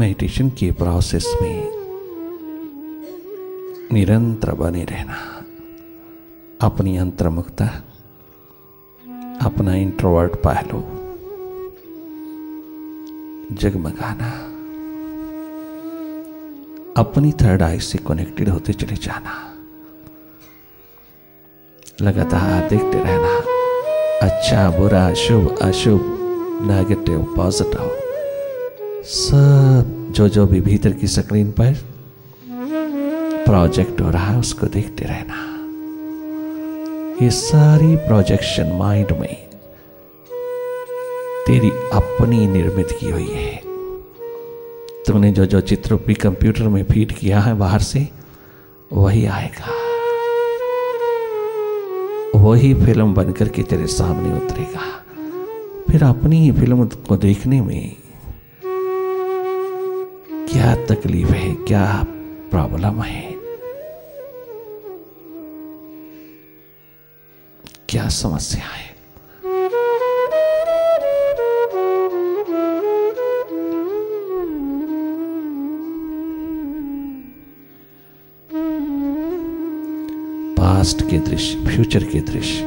Meditation के process में निरंतर बने रहना, अपनी अंतर्मुखता, अपना इंट्रोवर्ट पहलू जगमगाना, अपनी थर्ड आई से कनेक्टेड होते चले जाना, लगातार देखते रहना, अच्छा बुरा शुभ अशुभ नेगेटिव पॉजिटिव सब जो भी भीतर की स्क्रीन पर प्रोजेक्ट हो रहा है उसको देखते रहना। ये सारी प्रोजेक्शन माइंड में तेरी अपनी निर्मित की हुई है। तुमने जो चित्र भी कंप्यूटर में फीड किया है बाहर से वही आएगा, वही फिल्म बनकर के तेरे सामने उतरेगा। फिर अपनी ही फिल्म को देखने में क्या तकलीफ है, क्या प्रॉब्लम है, क्या समस्या है, पास्ट के दृश्य, फ्यूचर के दृश्य,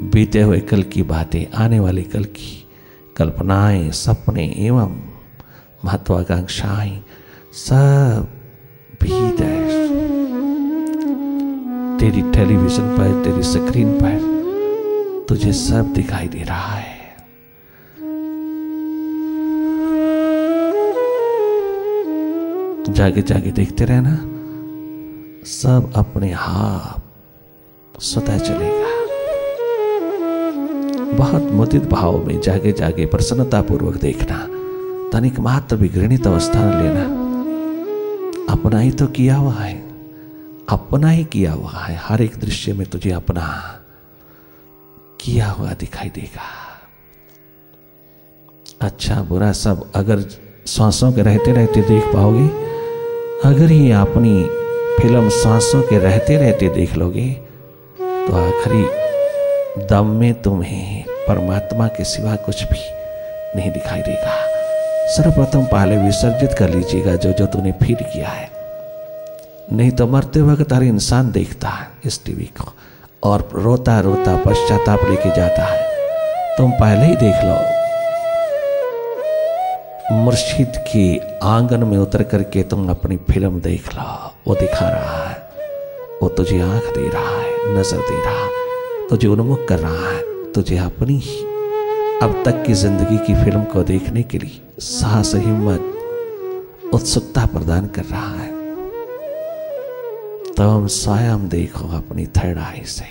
बीते हुए कल की बातें, आने वाले कल की कल्पनाएं, सपने एवं महत्वाकांक्षाएं सब भीतर तेरी टेलीविजन पर, तेरी स्क्रीन पर तुझे सब दिखाई दे रहा है। जागे जागे देखते रहना, सब अपने आप स्वतः चलेगा। बहुत मुदित भाव में जागे जागे प्रसन्नता पूर्वक देखना, तनिक मात्र भी घृणित अवस्था न लेना। अपना ही तो किया हुआ है, अपना ही किया हुआ है। हर एक दृश्य में तुझे अपना किया हुआ दिखाई देगा। अच्छा बुरा सब अगर सांसों के रहते रहते देख पाओगे, अगर ये अपनी फिल्म सांसों के रहते रहते देख लोगे तो आखिरी दम में तुम्हें परमात्मा के सिवा कुछ भी नहीं दिखाई देगा। सर्वप्रथम पहले विसर्जित कर लीजिएगा जो तूने फीड किया है, नहीं तो मरते वक्त हर इंसान देखता है इस टीवी को और रोता रोता पश्चाताप लेके जाता है। तुम पहले ही देख लो, मुर्शिद के आंगन में उतर करके तुम अपनी फिल्म देख लो। वो दिखा रहा है, वो तुझे आंख दे रहा है, नजर दे रहा है, तुझे उन्मुख कर रहा है, तुझे अपनी ही अब तक की जिंदगी की फिल्म को देखने के लिए साहस, हिम्मत, उत्सुकता प्रदान कर रहा है। तुम स्वयं देखो अपनी थर्ड आई से।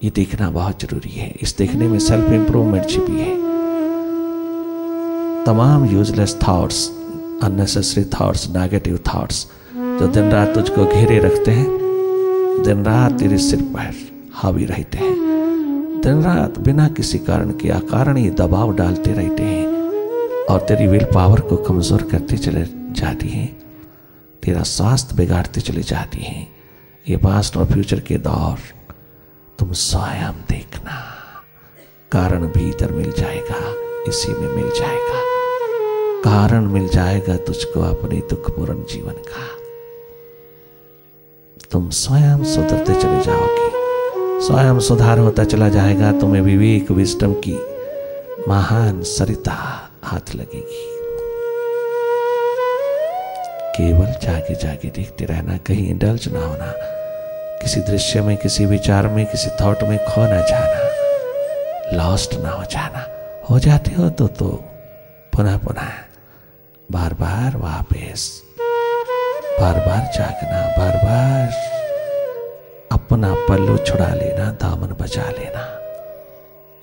ये देखना बहुत जरूरी है। इस देखने में सेल्फ इंप्रूवमेंट छिपी है। तमाम useless thoughts, unnecessary thoughts, negative thoughts जो दिन रात तुझको घेरे रखते हैं, दिन रात तेरे सिर पर हावी रहते हैं, दिन रात बिना किसी कारण के अकारण ही दबाव डालते रहते हैं और तेरी विल पावर को कमजोर करते चले जाती हैं, तेरा स्वास्थ्य बिगाड़ते चले जाती हैं। ये पास्ट और फ्यूचर के दौर तुम स्वयं देखना, कारण भीतर मिल जाएगा, इसी में मिल जाएगा। कारण मिल जाएगा तुझको अपने दुखपूर्ण जीवन का। तुम स्वयं सुधरते चले जाओगे, स्वयं सुधार होता चला जाएगा। तुम्हें विवेक, विजडम की महान सरिता हाथ लगेगी। केवल जागे जागे देखते रहना, कहीं इंडल्ज ना होना, किसी दृश्य में, किसी विचार में, किसी थॉट में खो ना जाना, लॉस्ट ना हो जाना। हो जाते हो तो पुनः पुनः बार बार वापस, बार बार जागना, बार बार अपना पल्लू छुड़ा लेना, दामन बचा लेना,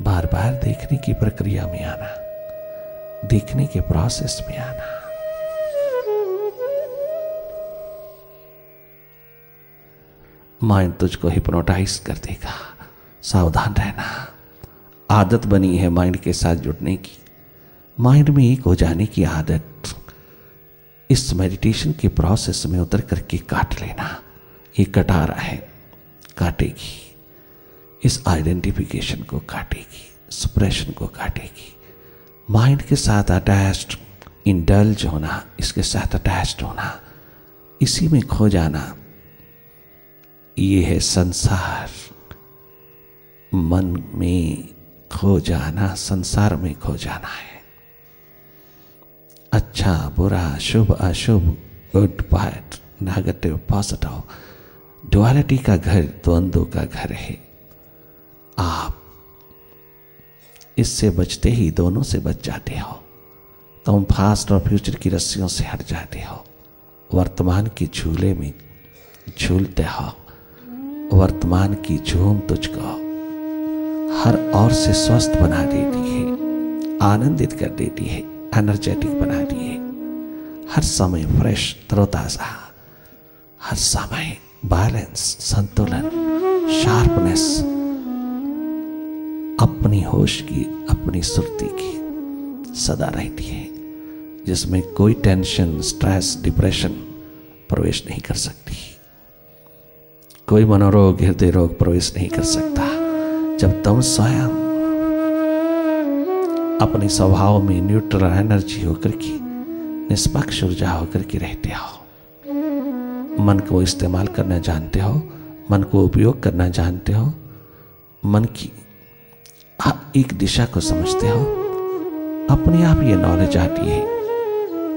बार बार देखने की प्रक्रिया में आना, देखने के प्रोसेस में आना। माइंड तुझको हिप्नोटाइज कर देगा, सावधान रहना। आदत बनी है माइंड के साथ जुड़ने की, माइंड में एक हो जाने की आदत। इस मेडिटेशन के प्रोसेस में उतर करके काट लेना। ये कटारा है, काटेगी, इस आइडेंटिफिकेशन को काटेगी। सप्रेशन को काटेगी। माइंड के साथ अटैच्ड, इंडल्ज होना, इसके साथ अटैच्ड होना, इसी में खो जाना, ये है संसार। मन में खो जाना, संसार में खो जाना है। अच्छा बुरा, शुभ अशुभ, good bad, negative positive, duality का घर, द्वंद्व का घर है। आप इससे बचते ही दोनों से बच जाते हो। तुम पास्ट और फ्यूचर की रस्सियों से हट जाते हो, वर्तमान के झूले में झूलते हो। वर्तमान की झूम तुझको हर ओर से स्वस्थ बना देती है, आनंदित कर देती है, एनर्जेटिक बनाती है। हर समय फ्रेश, तरोताजा, हर समय बैलेंस, संतुलन, शार्पनेस, अपनी होश की, अपनी सुर्ती की सदा रहती है, जिसमें कोई टेंशन, स्ट्रेस, डिप्रेशन प्रवेश नहीं कर सकती। कोई मनोरोग, हृदय रोग प्रवेश नहीं कर सकता। जब तुम स्वयं अपने स्वभाव में न्यूट्रल एनर्जी होकर के, निष्पक्ष ऊर्जा होकर के रहते हो, मन को इस्तेमाल करना जानते हो, मन को उपयोग करना जानते हो, मन की एक दिशा को समझते हो, अपने आप ये नॉलेज आती है,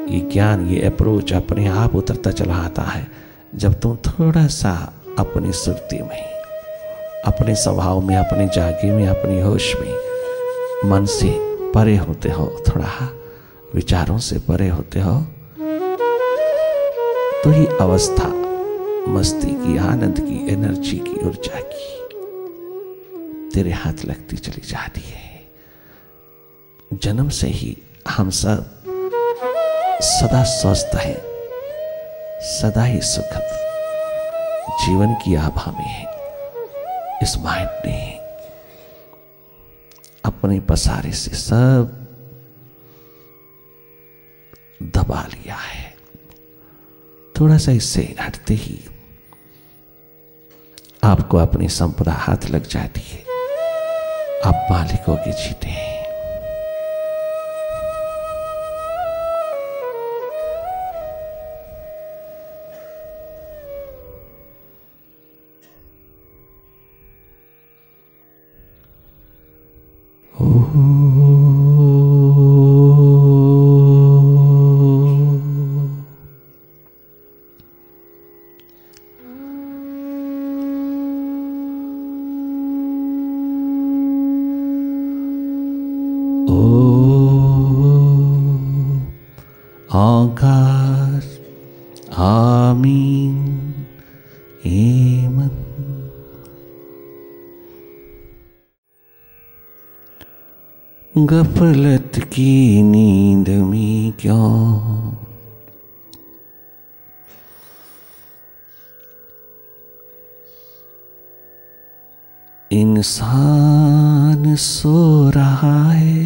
ये ज्ञान, ये अप्रोच अपने आप उतरता चला आता है। जब तुम थोड़ा सा अपनी सुरती में, अपने स्वभाव में, अपने जागे में, अपनी होश में मन से परे होते हो, थोड़ा विचारों से परे होते हो, तो ये अवस्था मस्ती की, आनंद की, एनर्जी की, ऊर्जा की तेरे हाथ लगती चली जाती है। जन्म से ही हम सब सदा स्वस्थ हैं, सदा ही सुखद जीवन की आभा में है। इस माइंड ने अपने पसारे से सब दबा लिया है। थोड़ा सा इससे हटते ही आपको अपनी संपदा हाथ लग जाती है, आप मालिकों के जीते हैं। ओंकार आमीन एमन। गफलत की नींद में क्यों इंसान सो रहा है।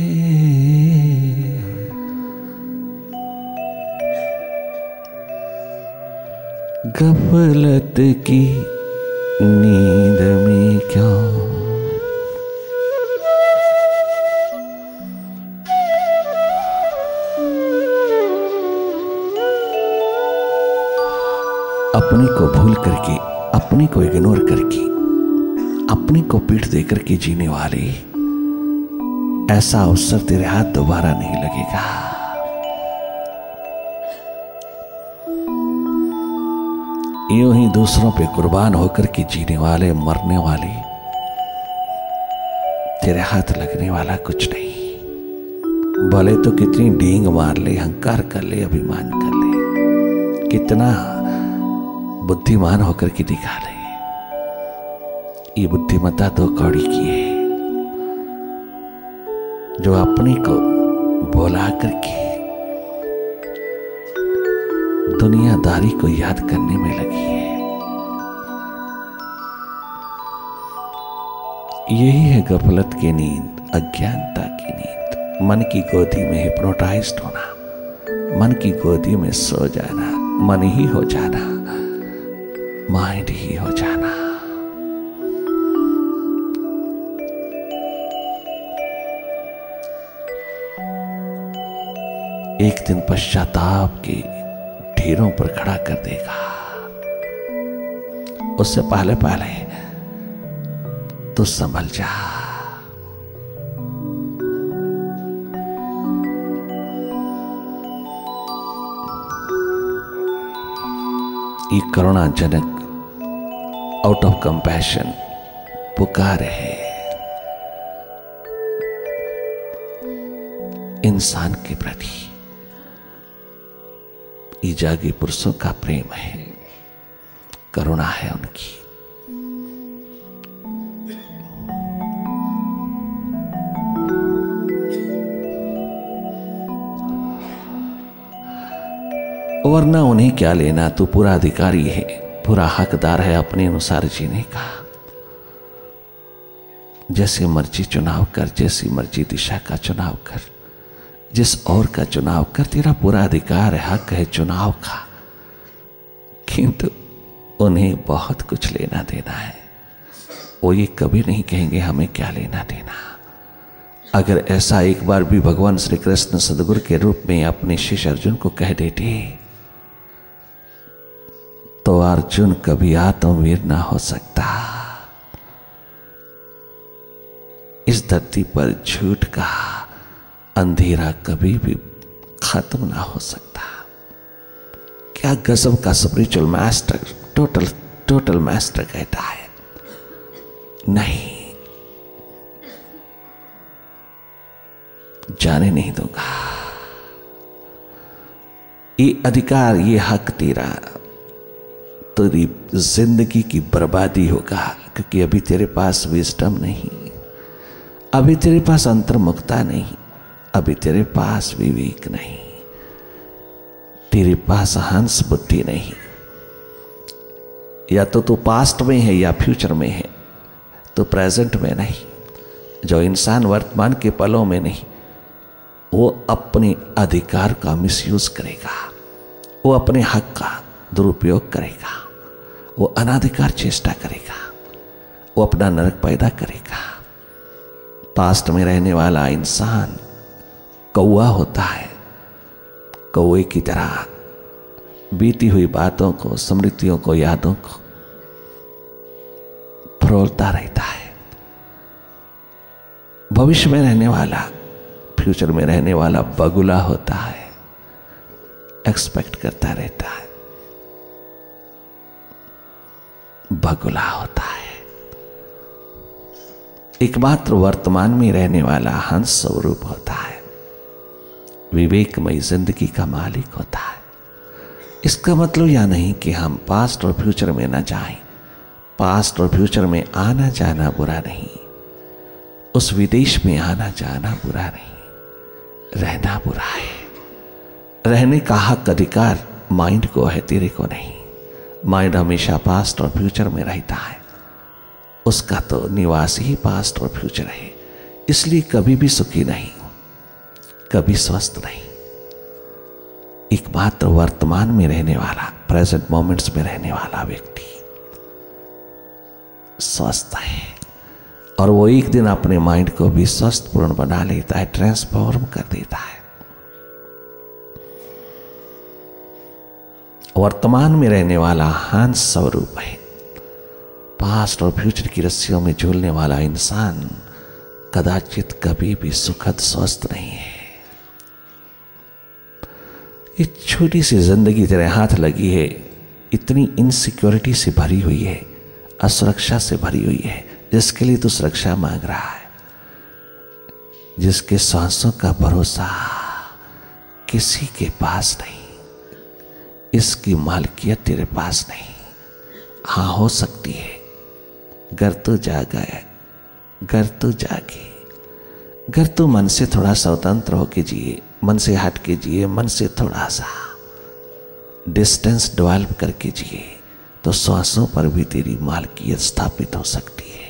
गफलत की नींद में क्यों अपने को भूल करके, अपने को इग्नोर करके, अपने को पीठ देकर के जीने वाले, ऐसा अवसर तेरे हाथ दोबारा नहीं लगेगा। यूं ही दूसरों पे कुर्बान होकर के जीने वाले, मरने वाले, तेरे हाथ लगने वाला कुछ नहीं। भले तो कितनी डींग मार ले, अहंकार कर ले, अभिमान कर ले, कितना बुद्धिमान होकर के दिखा ले, ये बुद्धिमत्ता दो कौड़ी की है, जो अपने को बोला करके दुनियादारी को याद करने में लगी है। यही है गफलत की नींद, अज्ञानता की नींद। मन की गोदी में हिप्नोटाइज्ड होना, मन की गोदी में सो जाना, मन ही हो जाना, माइंड ही हो जाना। एक दिन पश्चाताप के ढेरों पर खड़ा कर देगा। उससे पहले पहले तो संभल जा। ये करुणाजनक आउट ऑफ कंपैशन पुकार है इंसान के प्रति। ये जागे पुरुषों का प्रेम है, करुणा है उनकी। वरना उन्हें क्या लेना, तू पूरा अधिकारी है, पूरा हकदार है अपने अनुसार जीने का। जैसे मर्जी चुनाव कर, जैसी मर्जी दिशा का चुनाव कर, जिस और का चुनाव कर, तेरा पूरा अधिकार है, हक है चुनाव का। किंतु उन्हें बहुत कुछ लेना देना है। वो ये कभी नहीं कहेंगे हमें क्या लेना देना। अगर ऐसा एक बार भी भगवान श्री कृष्ण सदगुरु के रूप में अपने शिष्य अर्जुन को कह देते तो अर्जुन कभी आत्मवीर ना हो सकता। इस धरती पर झूठ का अंधेरा कभी भी खत्म ना हो सकता। क्या गजब का स्पिरिचुअल मास्टर, टोटल मास्टर कहता है, नहीं जाने नहीं दूंगा। ये अधिकार, ये हक तेरा, तेरी जिंदगी की बर्बादी होगा, क्योंकि अभी तेरे पास विजडम नहीं, अभी तेरे पास अंतर्मुखता नहीं, अभी तेरे पास विवेक नहीं, तेरे पास हंस बुद्धि नहीं। या तो तू पास्ट में है या फ्यूचर में है, तो प्रेजेंट में नहीं। जो इंसान वर्तमान के पलों में नहीं, वो अपने अधिकार का मिसयूज करेगा, वो अपने हक का दुरुपयोग करेगा, वो अनाधिकार चेष्टा करेगा, वो अपना नरक पैदा करेगा। पास्ट में रहने वाला इंसान कौवा होता है, कौवे की तरह बीती हुई बातों को, स्मृतियों को, यादों को फरोलता रहता है। भविष्य में रहने वाला, फ्यूचर में रहने वाला बगुला होता है, एक्सपेक्ट करता रहता है, बगुला होता है। एकमात्र वर्तमान में रहने वाला हंस स्वरूप होता है, विवेकमयी जिंदगी का मालिक होता है। इसका मतलब यह नहीं कि हम पास्ट और फ्यूचर में न जाएं। पास्ट और फ्यूचर में आना जाना बुरा नहीं, उस विदेश में आना जाना बुरा नहीं, रहना बुरा है। रहने का हक, अधिकार माइंड को है, तेरे को नहीं। माइंड हमेशा पास्ट और फ्यूचर में रहता है, उसका तो निवास ही पास्ट और फ्यूचर है। इसलिए कभी भी सुखी नहीं, कभी स्वस्थ नहीं। एकमात्र वर्तमान में रहने वाला, प्रेजेंट मोमेंट्स में रहने वाला व्यक्ति स्वस्थ है। और वो एक दिन अपने माइंड को भी स्वस्थ पूर्ण बना लेता है, ट्रांसफॉर्म कर देता है। वर्तमान में रहने वाला हंस स्वरूप है। पास्ट और फ्यूचर की रस्सियों में झूलने वाला इंसान कदाचित कभी भी सुखद स्वस्थ नहीं है। ये छोटी सी जिंदगी तेरे हाथ लगी है, इतनी इनसिक्योरिटी से भरी हुई है, असुरक्षा से भरी हुई है, जिसके लिए तू सुरक्षा मांग रहा है, जिसके सांसों का भरोसा किसी के पास नहीं, इसकी मालकियत तेरे पास नहीं। हाँ, हो सकती है, घर तो जागा है, घर तो जागे, घर तो मन से थोड़ा स्वतंत्र होके जिए, मन से हट के जिए, मन से थोड़ा सा डिस्टेंस डेवलप करके जिए, तो श्वासों पर भी तेरी मालकियत स्थापित हो सकती है।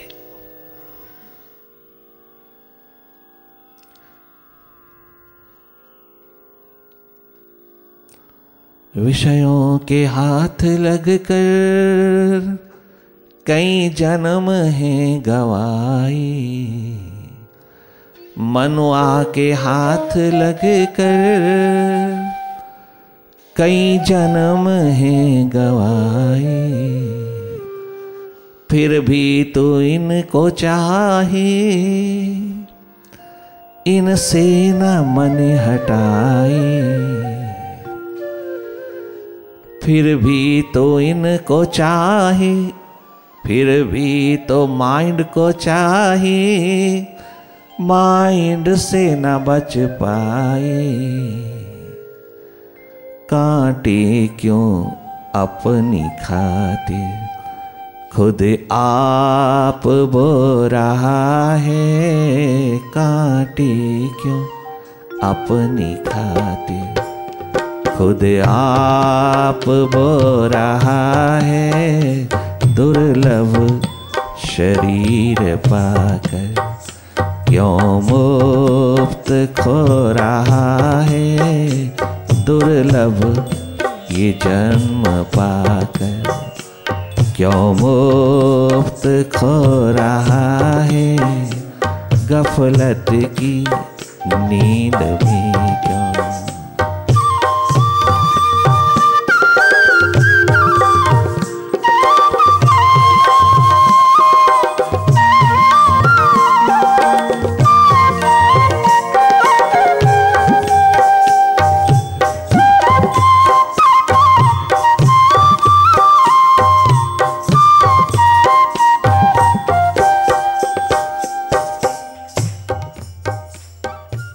विषयों के हाथ लगकर कई जन्म हैं गवाए, मनुआ के हाथ लग कर कई जन्म हैं गवाए, फिर भी तो इनको चाहे इनसे न मन हटाए, फिर भी तो इनको चाहे, फिर भी तो माइंड को चाहे, माइंड से न बच पाए। कांटे क्यों अपनी खातिर खुद आप बो रहा है, कांटे क्यों अपनी खातिर खुद आप बो रहा है, दुर्लभ शरीर पाकर क्यों मुफ्त खो रहा है, दुर्लभ ये जन्म पाकर क्यों मुफ्त खो रहा है, गफलत की नींद भी क्यों।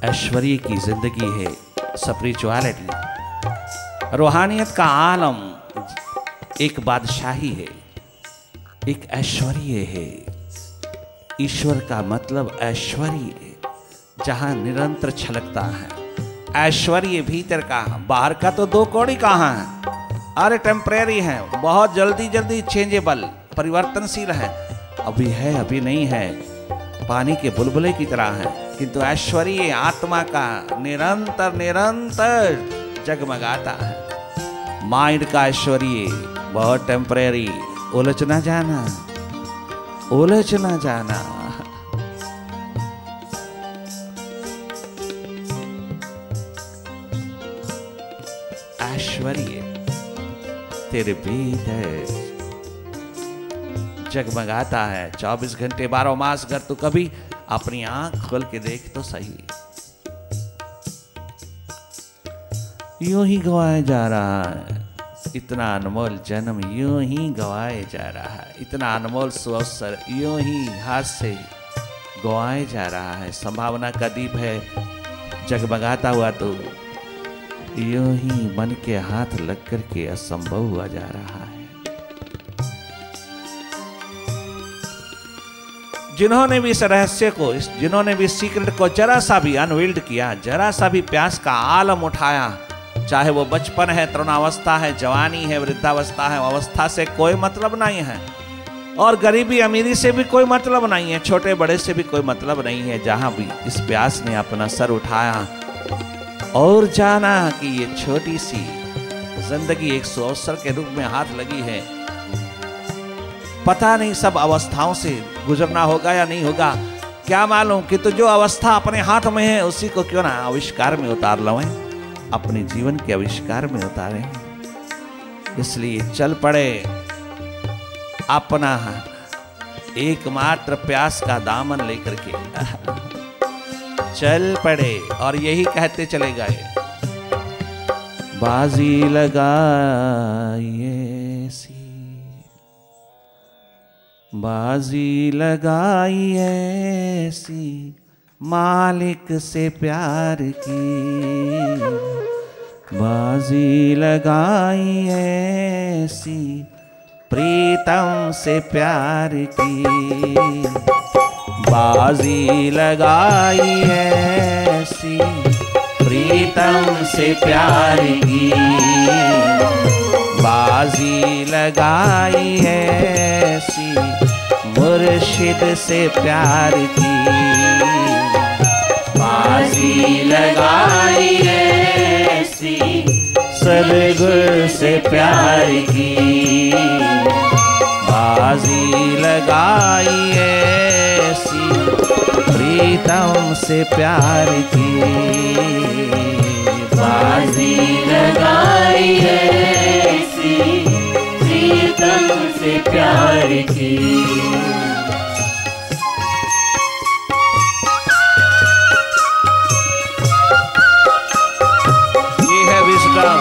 ऐश्वर्य की जिंदगी है स्पिरिचुअलिटी। रूहानियत का आलम एक बादशाही है, एक ऐश्वर्य है। ईश्वर का मतलब ऐश्वर्य है, जहां निरंतर छलकता है। ऐश्वर्य भीतर का, बाहर का तो दो कौड़ी कहाँ है, अरे टेम्परेरी है, बहुत जल्दी जल्दी चेंजेबल, परिवर्तनशील है, अभी है अभी नहीं है, पानी के बुलबुले की तरह है। किंतु ऐश्वर्य आत्मा का निरंतर निरंतर जगमगाता है। माइंड का ऐश्वर्य बहुत टेम्परेरी, उलझ ना जाना, उलझ ना जाना। ऐश्वर्य तेरे भीतर जगमगाता है 24 घंटे 12 मास। अगर तू कभी अपनी आंख खोल के देख तो सही, यूं ही गवाया जा रहा है। इतना अनमोल जन्म यूं ही गवाए जा रहा है, इतना अनमोल सुअवसर यूं ही हाथ से गवाए जा रहा है। संभावना का दीप है जगमगाता हुआ, तो यूं ही मन के हाथ लग कर के असंभव हुआ जा रहा है। जिन्होंने भी इस रहस्य को, जिन्होंने भी सीक्रेट को जरा सा भी अनवील्ड किया, जरा सा भी प्यास का आलम उठाया, चाहे वो बचपन है, तरुणावस्था है, जवानी है, वृद्धावस्था है, अवस्था से कोई मतलब नहीं है, और गरीबी अमीरी से भी कोई मतलब नहीं है, छोटे बड़े से भी कोई मतलब नहीं है। जहां भी इस प्यास ने अपना सर उठाया और जाना कि ये छोटी सी जिंदगी एक सुअवसर के रूप में हाथ लगी है, पता नहीं सब अवस्थाओं से गुजरना होगा या नहीं होगा, क्या मालूम। कि तो जो अवस्था अपने हाथ में है उसी को क्यों ना आविष्कार में उतार लवें, अपने जीवन के आविष्कार में उतारें। इसलिए चल पड़े, अपना एकमात्र प्यास का दामन लेकर के चल पड़े, और यही कहते चले गए, बाजी लगाइए सी, बाजी लगाई ऐसी मालिक से प्यार की, बाजी लगाई ऐसी प्रीतम से प्यार की, बाजी लगाई ऐसी प्रीतम से प्यार की, बाजी लगाई ऐसी मुर्शिद से प्यार की, बाजी लगाई ऐसी सदगुरु से प्यार की, बाजी लगाई ऐसी प्रीतम से प्यार की, बाजी लगाई ऐसी प्रीतम से प्यार की। ये है विस्डम,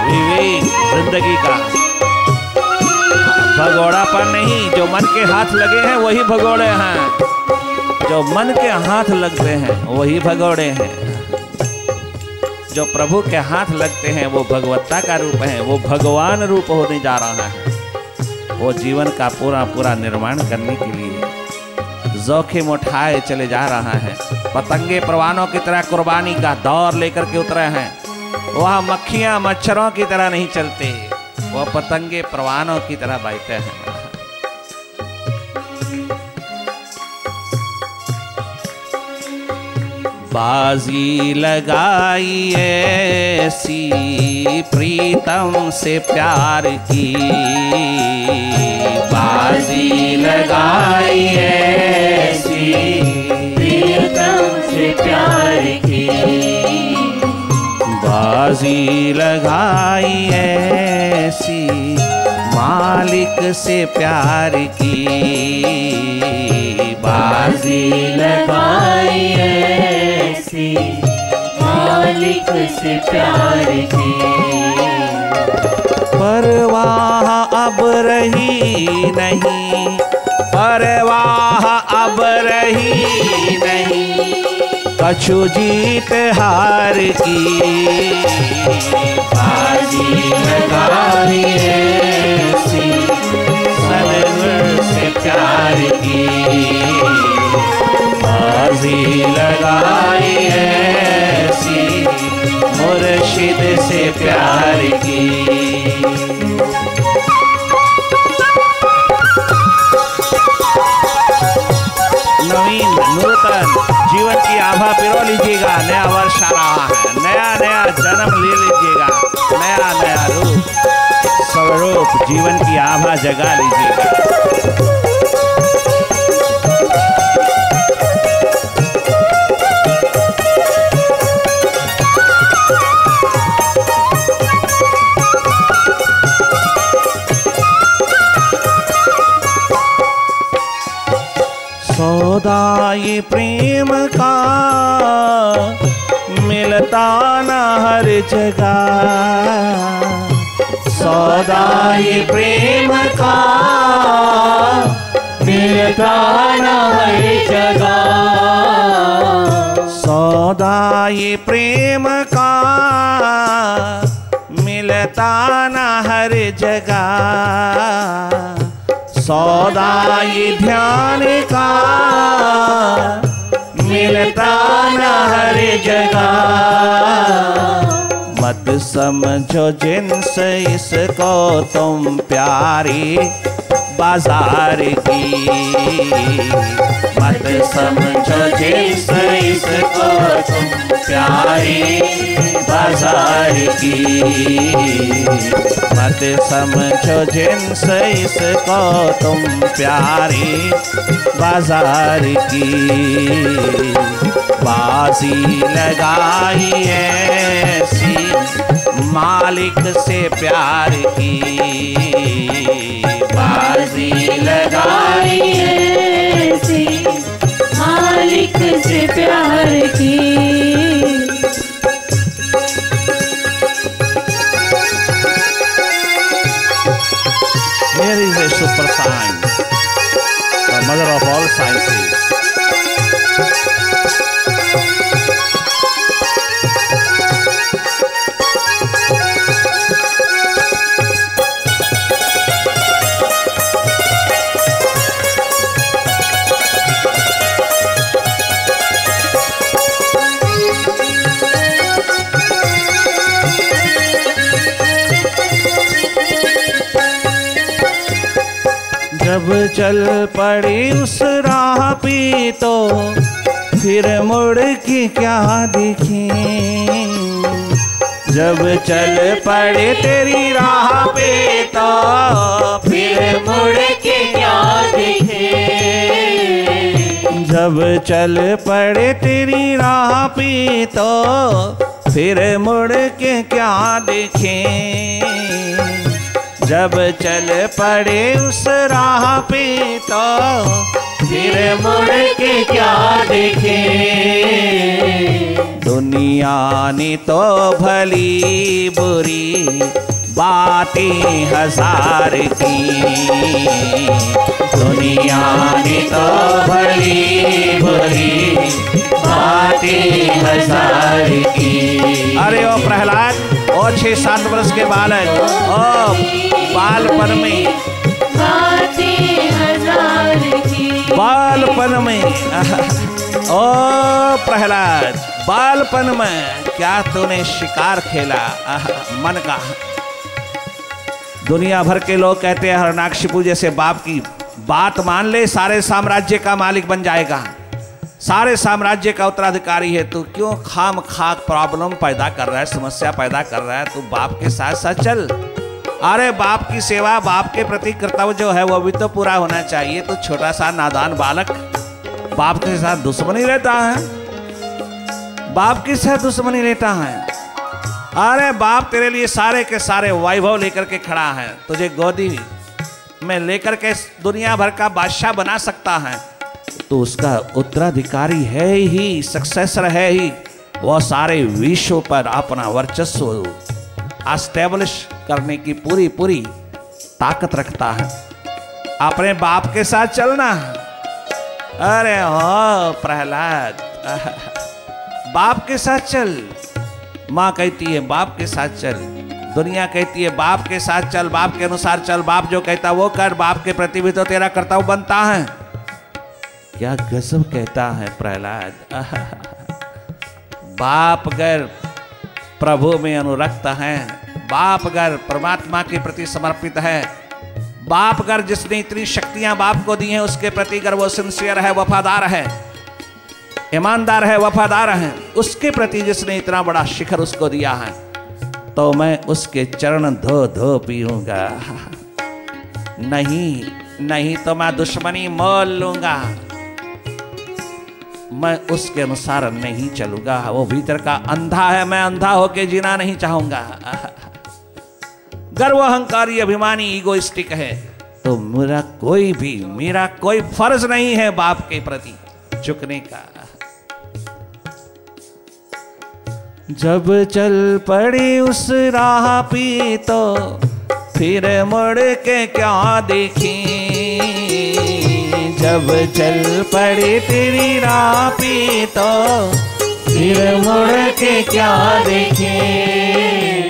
विवेक जिंदगी का। भगोड़ापन नहीं, जो मन के हाथ लगे हैं वही भगोड़े हैं, जो मन के हाथ लगते हैं वही भगोड़े हैं। जो प्रभु के हाथ लगते हैं वो भगवत्ता का रूप है, वो भगवान रूप होने जा रहा है। वो जीवन का पूरा पूरा निर्माण करने के लिए जोखिम उठाए चले जा रहा है। पतंगे परवानों की तरह कुर्बानी का दौर लेकर के उतरे हैं। वह मक्खियां मच्छरों की तरह नहीं चलते, वो पतंगे परवानों की तरह बैठे हैं। बाजी लगाई ऐसी प्रीतम से प्यार की, बाजी लगाई ऐसी प्रीतम से प्यार की, बाजी लगाई ऐसी मालिक से प्यार की, बाजी लगाई ऐसी मालिक से प्यार की। परवाह अब रही नहीं, परवाह अब रही नहीं, कछु जीत हार की, बाजी लगाई ऐसी सनगर से प्यार की, बाजी लगाई ऐसी मुर्शिद से प्यार की। नवीन नूतन जीवन की आभा पिरो लीजिएगा। नया वर्ष आ रहा है, नया नया जन्म ले लीजिएगा, नया नया रूप स्वरूप जीवन की आभा जगा लीजिएगा। सौदा ये प्रेम का मिलता न हर जगह, सौदा ये प्रेम का मिलता न हर जगह, सौदा ये प्रेम का मिलता न हर जगह, सौदा ये ध्यान का मिलता न हर जगह। मत समझो जिन्स इसको तुम प्यारी बाजार की, मत समझो जिन्स इसको तुम प्यारी बाजार की, मत समझो जिन्स इसको तुम प्यारी बाजार की। बाजी लगाई ऐसी मालिक से प्यार की, बाजी लगाई ऐसी मालिक से प्यार की। Here is a super science, the mother of all sciences. जब चल पड़ी उस राह पे तो फिर मुड़ के क्या देखें, जब चल पड़े तेरी राह पे तो फिर मुड़ के क्या देखे। जब चल पड़े तेरी राह पे तो फिर मुड़ के क्या देखें। जब चल पड़े उस राह पे तो फिर मुड़ के क्या देखे। दुनिया ने तो भली बुरी बातें हजार की। दुनिया ने तो भली बुरी बातें हजार की। अरे ओ प्रहलाद, ओ 6-7 वर्ष के बालक, ओ बालपन में, बातें हजार की। बालपन में ओ प्रहलाद, बालपन में क्या तूने शिकार खेला मन का। दुनिया भर के लोग कहते हैं हिरण्याकशिपु जैसे बाप की बात मान ले, सारे साम्राज्य का मालिक बन जाएगा, सारे साम्राज्य का उत्तराधिकारी है। तू क्यों खाम खाक प्रॉब्लम पैदा कर रहा है, समस्या पैदा कर रहा है। तू बाप के साथ साथ चल। अरे बाप की सेवा, बाप के प्रति कर्तव्य जो है वो भी तो पूरा होना चाहिए। तो छोटा सा नादान बालक बाप के साथ दुश्मनी रहता है, बाप के साथ दुश्मनी रहता है। अरे बाप तेरे लिए सारे के सारे वैभव लेकर के खड़ा है, तुझे गोदी में लेकर के दुनिया भर का बादशाह बना सकता है। तो उसका उत्तराधिकारी है ही, सक्सेसर है ही। वह सारे विश्व पर अपना वर्चस्व एस्टेब्लिश करने की पूरी ताकत रखता है। अपने बाप के साथ चलना। अरे हो प्रहलाद, बाप के साथ चल। माँ कहती है बाप के साथ चल, दुनिया कहती है बाप के साथ चल, बाप के अनुसार चल, बाप जो कहता वो कर, बाप के प्रति भी तो तेरा कर्तव्य बनता है। क्या गजब कहता है प्रहलाद। बाप अगर प्रभु में अनुरक्त है, बाप अगर परमात्मा के प्रति समर्पित है, बाप अगर जिसने इतनी शक्तियां बाप को दी हैं उसके प्रति अगर वो सिंसियर है, वफादार है, ईमानदार है, वफादार है, उसके प्रति जिसने इतना बड़ा शिखर उसको दिया है, तो मैं उसके चरण धो धो पीऊंगा। नहीं तो मैं दुश्मनी मोल लूंगा, मैं उसके अनुसार नहीं चलूंगा। वो भीतर का अंधा है, मैं अंधा होके जीना नहीं चाहूंगा। गर्व अहंकारी अभिमानी ईगोइस्टिक है, तो मेरा कोई फर्ज नहीं है बाप के प्रति झुकने का। जब चल पड़ी उस राह पे तो फिर मुड़ के क्या देखें। जब चल पड़ी तेरी राह पे तो फिर मुड़ के क्या देखें।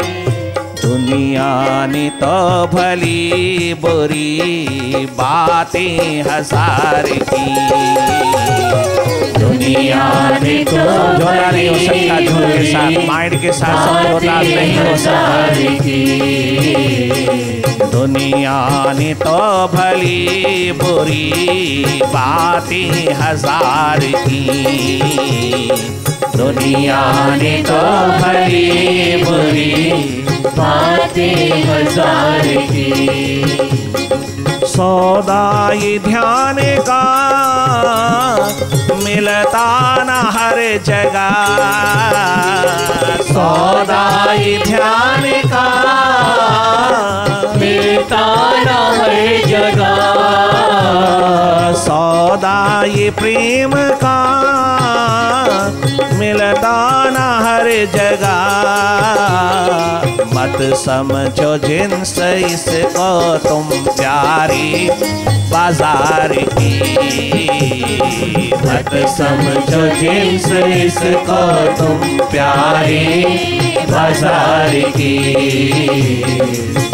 दुनिया ने तो भली बुरी बातें हजार की। दुनिया ने तो झोला नहीं हो सकता, झोल के साथ माइंड के साथ समझौता नहीं हो सकता। दुनिया ने तो भली बुरी बातें हजार की। दुनिया ने तो भली बुरी बातें हजार की। सौदा ये ध्यान का मिलता न हर जगह। सौदा ये ध्यान का मिलता न हर जगह। सौदा ये प्रेम का मिलता न हर जगह। मत समझो जिन्स इसको तुम प्यारी बाजार की। मत समझो जिन्स इसको तुम प्यारी बाजार की।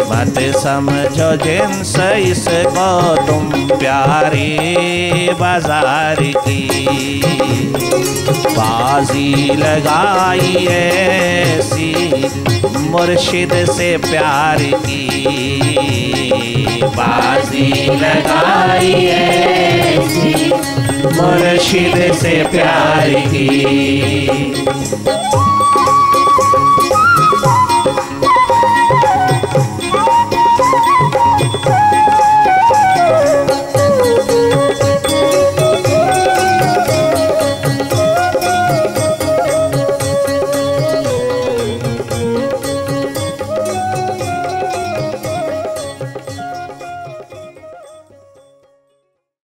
मत समझो जिन्स इसको तुम प्यारी बाजार की। बाजी लगाई ऐसी मुर्शिद से प्यार की। बाजी लगाई ऐसी मुर्शिद से प्यार की।